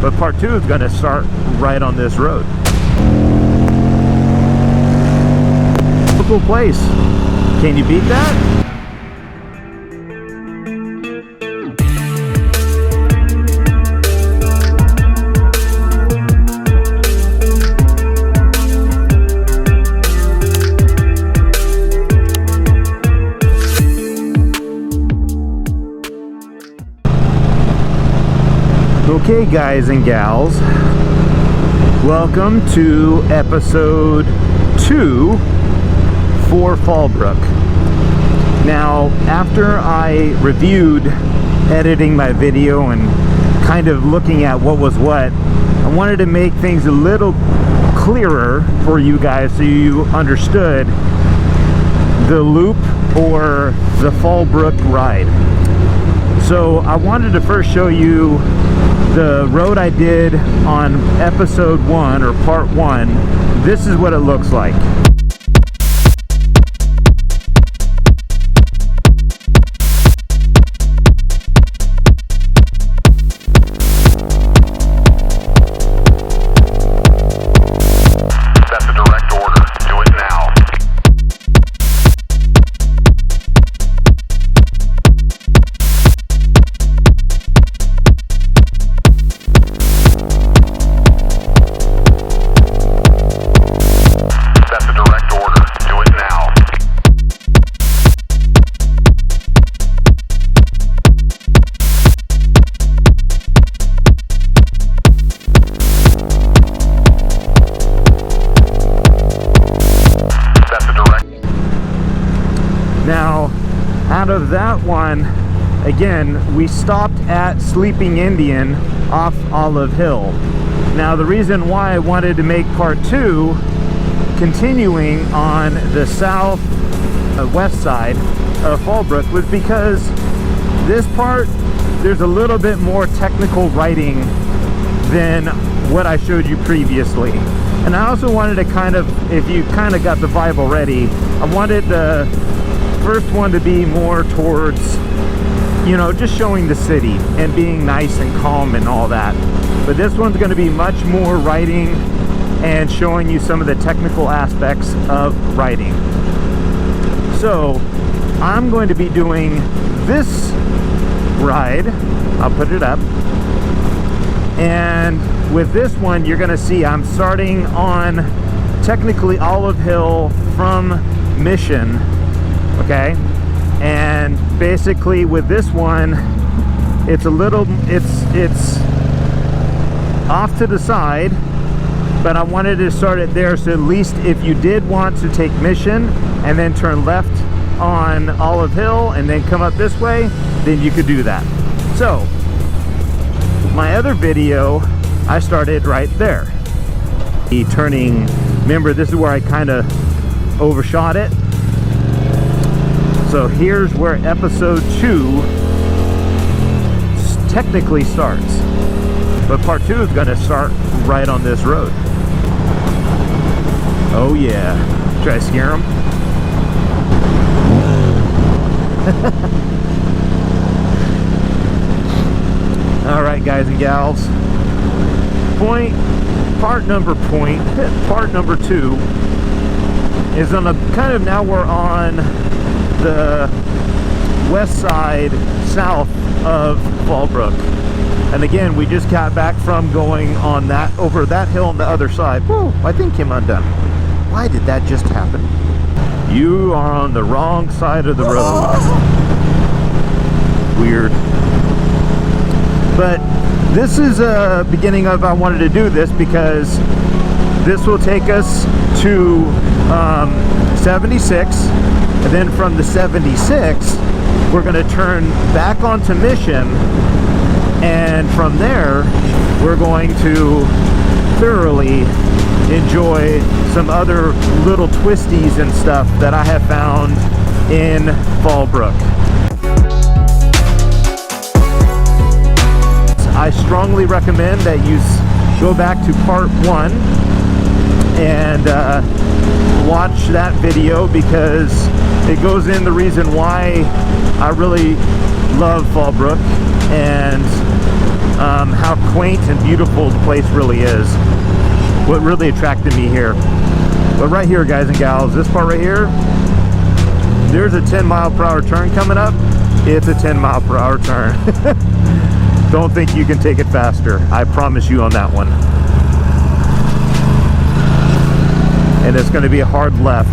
But part 2 is going to start right on this road. Cool place. Can you beat that? Okay, guys and gals, welcome to episode 2 for Fallbrook. Now, after I reviewed editing my video and kind of looking at what was what, I wanted to make things a little clearer for you guys so you understood the loop or the Fallbrook ride. So I wanted to first show you the road I did on episode 1 or part 1. This is what it looks like. Now, out of that one, again, we stopped at Sleeping Indian off Olive Hill. Now, the reason why I wanted to make part 2 continuing on the west side of Fallbrook was because this part, there's a little bit more technical writing than what I showed you previously. And I also wanted to kind of, if you kind of got the vibe already, I wanted the first one to be more towards, you know, just showing the city and being nice and calm and all that. But this one's going to be much more writing and showing you some of the technical aspects of writing. So I'm going to be doing this ride. I'll put it up. And with this one, you're going to see I'm starting on technically Olive Hill from Mission. Okay, and basically with this one, it's a little, it's off to the side, but I wanted to start it there, so at least if you did want to take Mission and then turn left on Olive Hill and then come up this way, then you could do that. So my other video, I started right there. The turning, remember, this is where I kind of overshot it. So here's where episode 2 technically starts. But part 2 is going to start right on this road. Oh yeah. Try to scare them. Alright, guys and gals. Part number 2 is on a kind of, now we're on the west side south of Fallbrook. And again, we just got back from going on that, over that hill on the other side. Whoa, my thing came undone. Why did that just happen? You are on the wrong side of the road. Weird. But this is a beginning of, I wanted to do this because this will take us to 76, and then from the 76 we're going to turn back onto Mission, and from there we're going to thoroughly enjoy some other little twisties and stuff that I have found in Fallbrook. I strongly recommend that you go back to part 1 and watch that video, because it goes in the reason why I really love Fallbrook and how quaint and beautiful the place really is. What really attracted me here. But right here, guys and gals, this part right here, there's a 10-mile-per-hour turn coming up. It's a 10-mile-per-hour turn. Don't think you can take it faster. I promise you on that one. And it's going to be a hard left.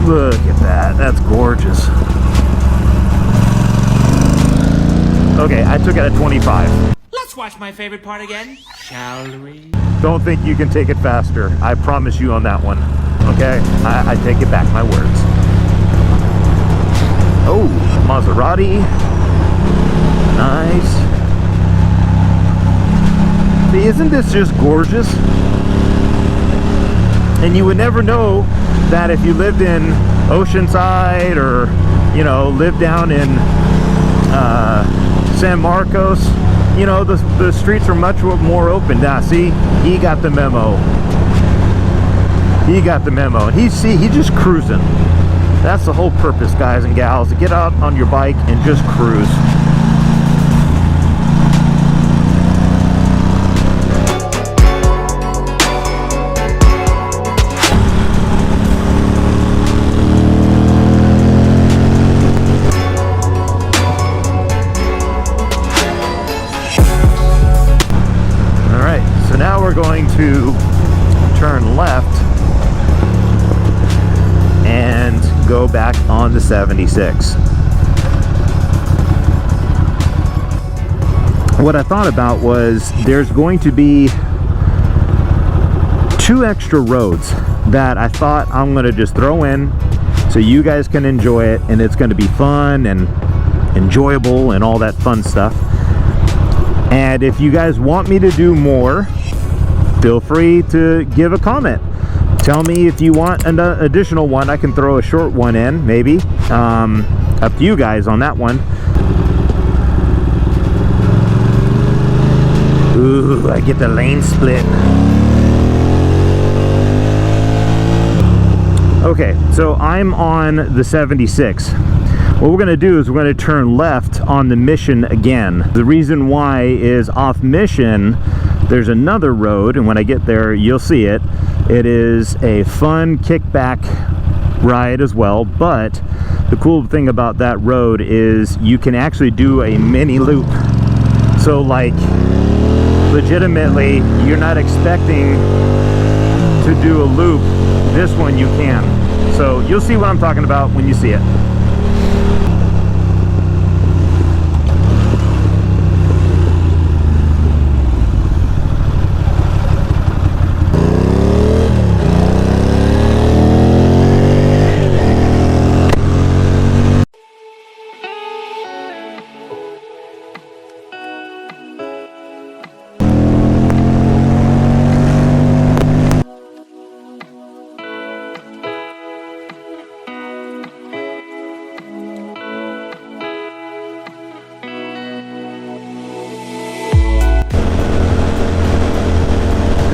Look at that. That's gorgeous. Okay, I took it at 25. Let's watch my favorite part again, shall we? Don't think you can take it faster. I promise you on that one. Okay, I take it back, my words. Oh, Maserati. Nice. See, isn't this just gorgeous? And you would never know that if you lived in Oceanside or, you know, lived down in San Marcos, you know, the streets are much more open. Now, see, he got the memo. He got the memo. And he's just cruising. That's the whole purpose, guys and gals, to get out on your bike and just cruise. We're going to turn left and go back on the 76. What I thought about was there's going to be 2 extra roads that I thought I'm going to just throw in so you guys can enjoy it, and it's going to be fun and enjoyable and all that fun stuff. And if you guys want me to do more, feel free to give a comment. Tell me if you want an additional one. I can throw a short one in, maybe. Up to you guys on that one. Ooh, I get the lane split. Okay, so I'm on the 76. What we're going to do is we're going to turn left on the Mission again. The reason why is off Mission, there's another road, and when I get there, you'll see it. It is a fun kickback ride as well, but the cool thing about that road is you can actually do a mini loop. So, like, legitimately, you're not expecting to do a loop. This one you can. So you'll see what I'm talking about when you see it.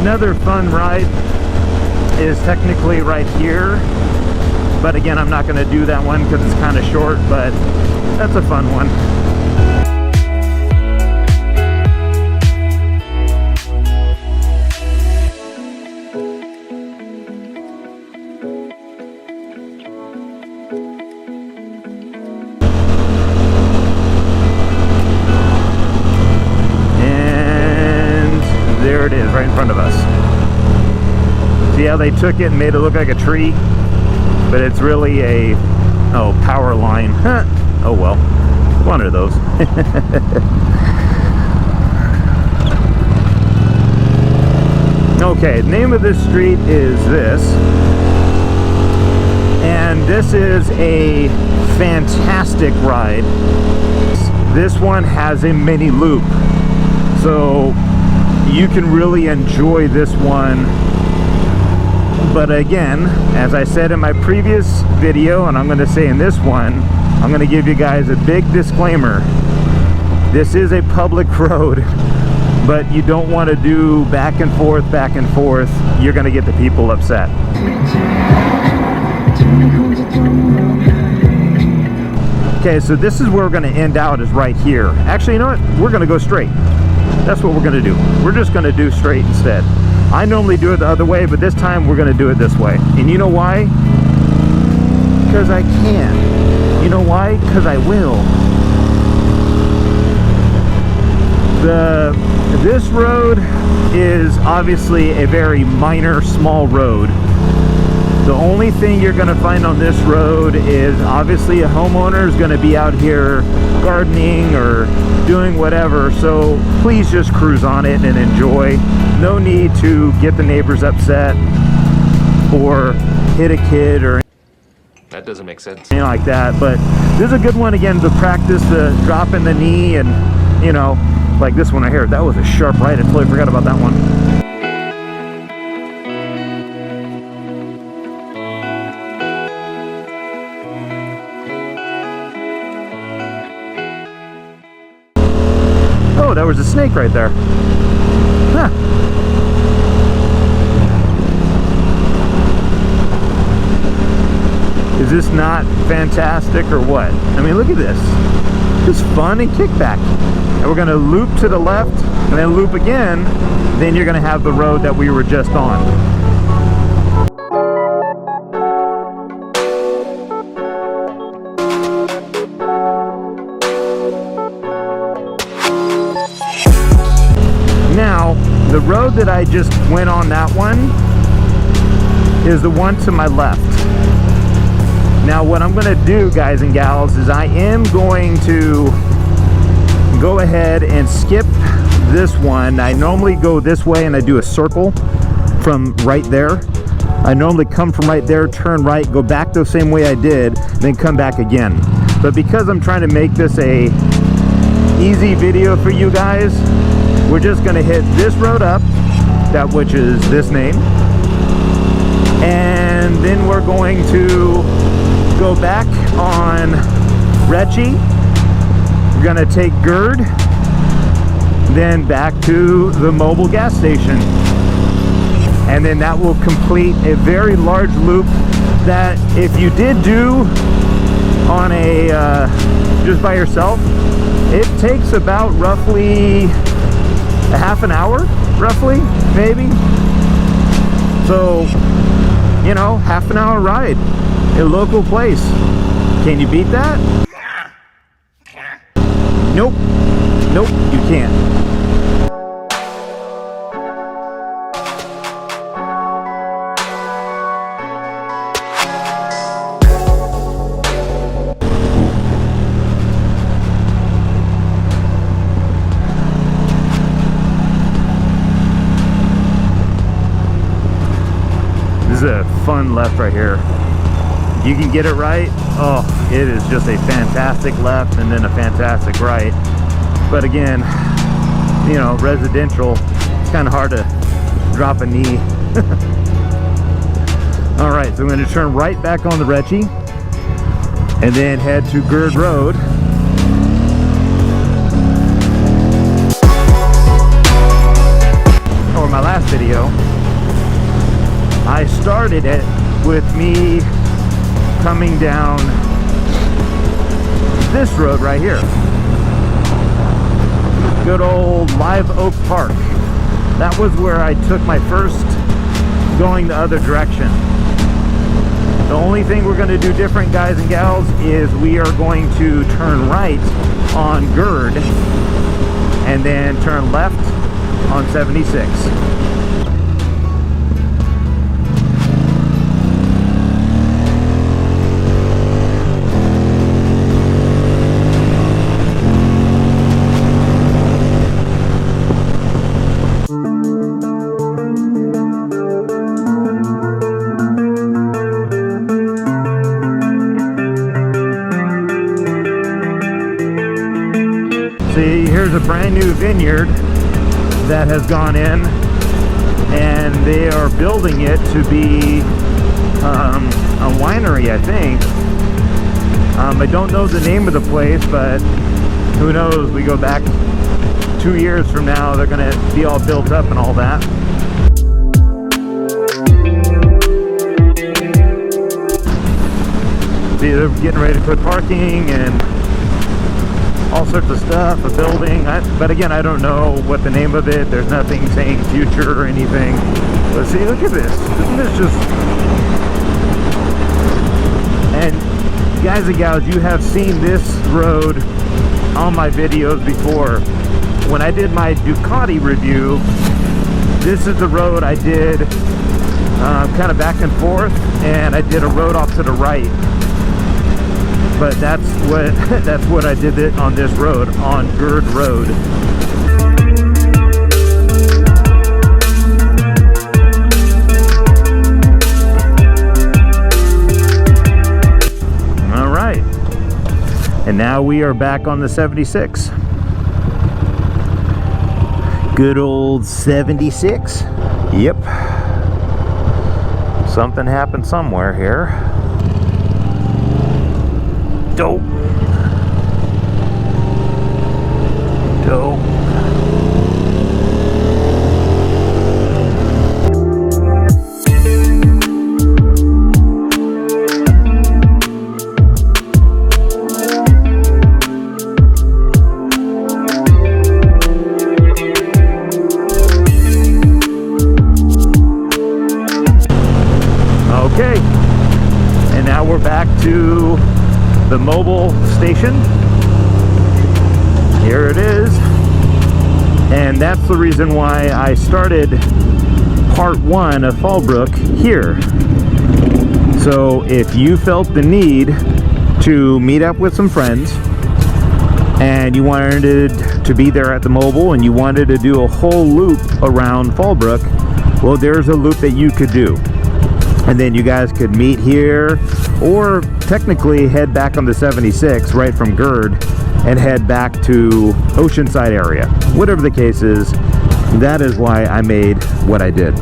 Another fun ride is technically right here, but again, I'm not going to do that one because it's kind of short, but that's a fun one. There it is, right in front of us. See how they took it and made it look like a tree? But it's really a, power line. Oh well, one of those. Okay, the name of this street is this. And this is a fantastic ride. This one has a mini loop. So you can really enjoy this one. But again, as I said in my previous video, and I'm going to say in this one, I'm going to give you guys a big disclaimer. This is a public road, but you don't want to do back and forth. You're going to get the people upset. Okay, so this is where we're going to end out, is right here. Actually, you know what? We're going to go straight. That's what we're going to do. We're just going to do straight instead. I normally do it the other way, but this time we're going to do it this way. And you know why? Because I can. You know why? Because I will. This road is obviously a very minor, small road. The only thing you're going to find on this road is obviously a homeowner is going to be out here gardening or doing whatever, so please just cruise on it and enjoy. No need to get the neighbors upset or hit a kid or that doesn't make sense. anything like that. But this is a good one, again, to practice the drop in the knee, and you know, like this one right here. That was a sharp right. I totally forgot about that one. Oh, there was a snake right there. Huh. Is this not fantastic or what? I mean, look at this. Just fun and kickback. And we're going to loop to the left and then loop again. Then you're going to have the road that we were just on. Now, the road that I just went on, that one, is the one to my left. Now, what I'm going to do, guys and gals, is I am going to go ahead and skip this one. I normally go this way and I do a circle from right there. I normally come from right there, turn right, go back the same way I did, then come back again. But because I'm trying to make this a easy video for you guys, we're just going to hit this road up, that which is this name, and then we're going to go back on Ruroc. We're going to take Gerd, then back to the mobile gas station, and then that will complete a very large loop that if you did do on a just by yourself, it takes about roughly a half an hour, roughly, maybe. So, you know, half an hour ride, a local place. Can you beat that? Nope. Nope, you can't. This is a fun left right here. You can get it right. Oh, it is just a fantastic left and then a fantastic right. But again, you know, residential, it's kind of hard to drop a knee. All right, so I'm going to turn right back on the Ruroc and then head to Gerd Road. Or my last video, I started it with me coming down this road right here. Good old Live Oak Park. That was where I took my first going the other direction. The only thing we're going to do different, guys and gals, is we are going to turn right on Gerd and then turn left on 76. See, here's a brand new vineyard that has gone in, and they are building it to be a winery, I think. I don't know the name of the place, but who knows, we go back 2 years from now, they're going to be all built up and all that. See, they're getting ready to put parking and all sorts of stuff, a building. But again, I don't know what the name of it. There's nothing saying future or anything. But see, look at this. Isn't this just... And guys and gals, you have seen this road on my videos before. When I did my Ducati review, this is the road I did kind of back and forth, and I did a road off to the right. But that's what I did it on this road, on Gerd Road. All right, and now we are back on the 76. Good old 76. Yep. Something happened somewhere here. Dope. Dope. Okay, and now we're back to the mobile station. Here it is, and that's the reason why I started part 1 of Fallbrook here. So if you felt the need to meet up with some friends and you wanted to be there at the mobile and you wanted to do a whole loop around Fallbrook, well, there's a loop that you could do. And then you guys could meet here, or technically head back on the 76 right from Gerd and head back to Oceanside area. Whatever the case is, that is why I made what I did.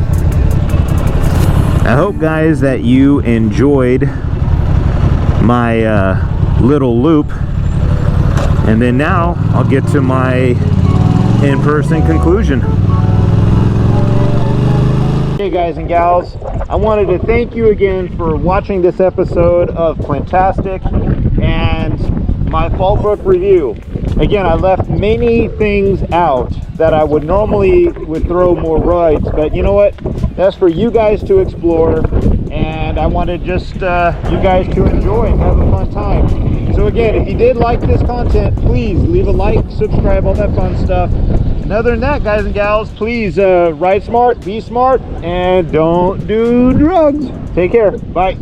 I hope, guys, that you enjoyed my little loop. And then now I'll get to my in-person conclusion. Hey guys and gals, I wanted to thank you again for watching this episode of Clintastic and my Fallbrook review. Again, I left many things out that I would normally throw more rides, but you know what? That's for you guys to explore, and I wanted just you guys to enjoy and have a fun time. So again, if you did like this content, please leave a like, subscribe, all that fun stuff. And other than that, guys and gals, please ride smart, be smart, and don't do drugs. Take care. Bye.